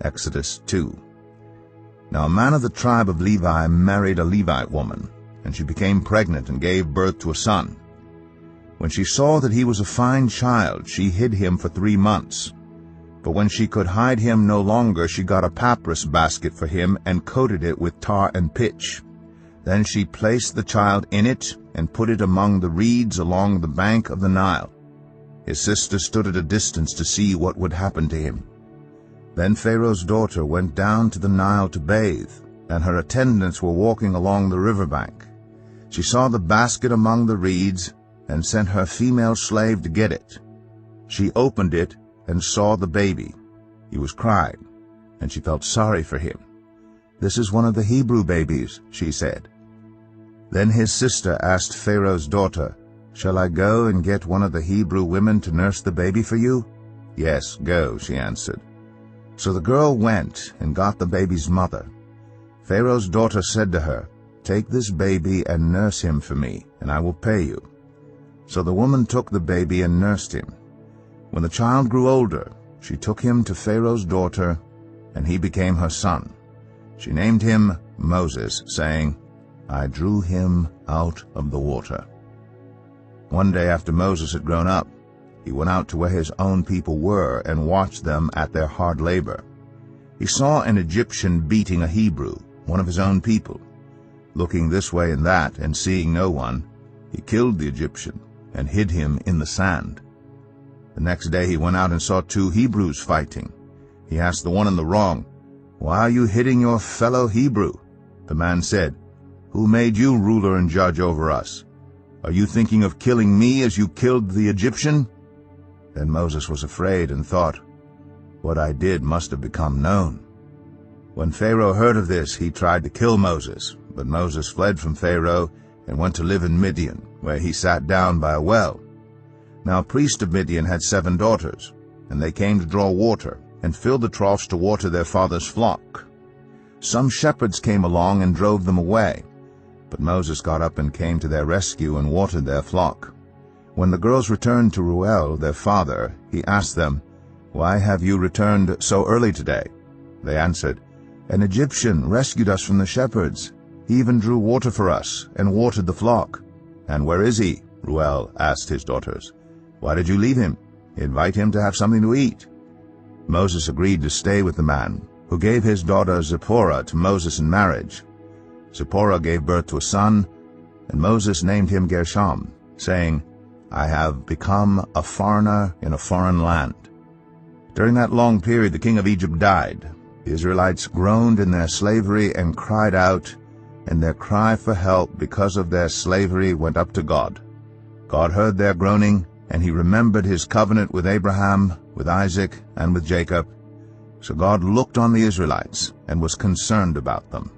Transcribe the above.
Exodus 2. Now a man of the tribe of Levi married a Levite woman, and she became pregnant and gave birth to a son. When she saw that he was a fine child, she hid him for 3 months. But when she could hide him no longer, she got a papyrus basket for him and coated it with tar and pitch. Then she placed the child in it and put it among the reeds along the bank of the Nile. His sister stood at a distance to see what would happen to him. Then Pharaoh's daughter went down to the Nile to bathe, and her attendants were walking along the riverbank. She saw the basket among the reeds and sent her female slave to get it. She opened it and saw the baby. He was crying, and she felt sorry for him. "This is one of the Hebrew babies," she said. Then his sister asked Pharaoh's daughter, "Shall I go and get one of the Hebrew women to nurse the baby for you?" "Yes, go," she answered. So the girl went and got the baby's mother. Pharaoh's daughter said to her, "Take this baby and nurse him for me, and I will pay you." So the woman took the baby and nursed him. When the child grew older, she took him to Pharaoh's daughter, and he became her son. She named him Moses, saying, "I drew him out of the water." One day after Moses had grown up, he went out to where his own people were and watched them at their hard labor. He saw an Egyptian beating a Hebrew, one of his own people. Looking this way and that and seeing no one, he killed the Egyptian and hid him in the sand. The next day he went out and saw 2 Hebrews fighting. He asked the one in the wrong, "Why are you hitting your fellow Hebrew?" The man said, "Who made you ruler and judge over us? Are you thinking of killing me as you killed the Egyptian?" Then Moses was afraid and thought, "What I did must have become known." When Pharaoh heard of this, he tried to kill Moses, but Moses fled from Pharaoh and went to live in Midian, where he sat down by a well. Now a priest of Midian had 7 daughters, and they came to draw water, and filled the troughs to water their father's flock. Some shepherds came along and drove them away, but Moses got up and came to their rescue and watered their flock. When the girls returned to Reuel, their father, he asked them, "Why have you returned so early today?" They answered, "An Egyptian rescued us from the shepherds. He even drew water for us and watered the flock." "And where is he?" Reuel asked his daughters. "Why did you leave him? Invite him to have something to eat." Moses agreed to stay with the man, who gave his daughter Zipporah to Moses in marriage. Zipporah gave birth to a son, and Moses named him Gershom, saying, "I have become a foreigner in a foreign land." During that long period the king of Egypt died. The Israelites groaned in their slavery and cried out, and their cry for help because of their slavery went up to God. God heard their groaning, and he remembered his covenant with Abraham, with Isaac, and with Jacob. So God looked on the Israelites and was concerned about them.